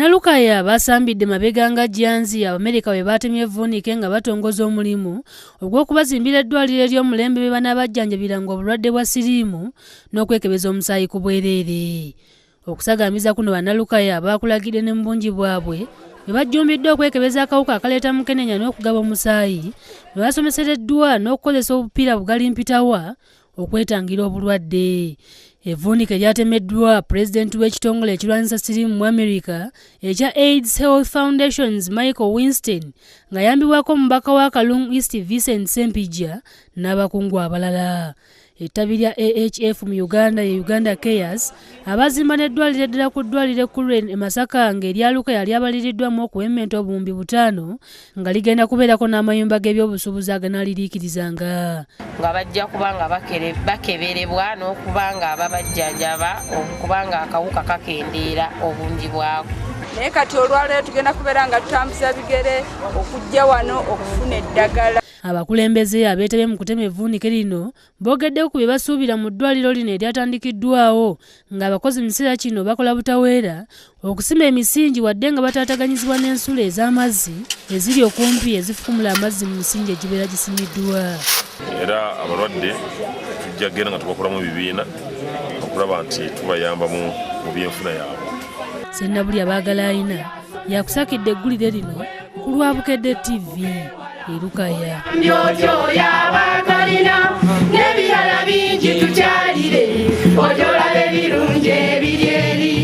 Lukaya basambidde mabega nga Janzi Abamerika bwe batemye evvuunike nga batongoza omulimu ogw'okubazimbira eddwaliro ery'omulembe be banaabajjanjabira ngo obulwadde bwa siriimu n'okwekebeza omusaayi ku bwereere. Okusagambisa kuno Lukaya baakulagidde ne mu bungi bwabwe bwe bajjumbiddwa okwekebeza akawuka akaleeta mukenenya n'okugaba omusaayi bwe basomesereddwa n'okukozesa obupiira bugali mpitawa okwetangira obulwadde. Evvuunike lyatemeddwa pulezidenti w'ekitongole ekirwanyisa siriimu mu America ekya AIDS Health Foundations Michael Winston ng'ayambibwako omubaka wa Kalungu East Vincent Sempijja n'abakungu abalala. Ettabi lya AHF mu Uganda ye Uganda Cares abazimba n'eddwaliro eddala ku ddwaliro ekkulu e Masaka ng'erya Lukaya lyabaliriddwamu okuwemmenta obuwumbi 5 nga ligenda kubeerako n'amayumba g'ebyobusuubuzi aganaaliriikirizanga. Nga bajja kubanga bakeberebwa n'okubanga ababajjanjaba okubanga akawuka kakendeera obungi bwako. Naye kati olwaleero tugenda kubeera nga tutambuza bigere okujja wano okufuna eddagala. Abakulembeze abeetabye mu kutema evvuunike lino boogeddeku ku bye basuubira mu ddwaliro lino eryatandikiddwawo ng'abakozi mu kiseera kino bakola butaweera okusima emisingi wadde nga bataataganyizibwa n'ensula ez'amazzi eziri okumpi ezifukumula amazzi mu misingi egibeera gisimiddwa. Era abalwadde tujja genda nga tubakolamu ebibiina okulaba nti tubayamba mu byenfuna yaabwe. Sennabuli abaagala ayina yakusakidde eggulire lino ku Lwabukedde TV. Lukaya. Nyojo yabakalina n'ebirala bingi tukyalire ojolabe birungi ebiri eri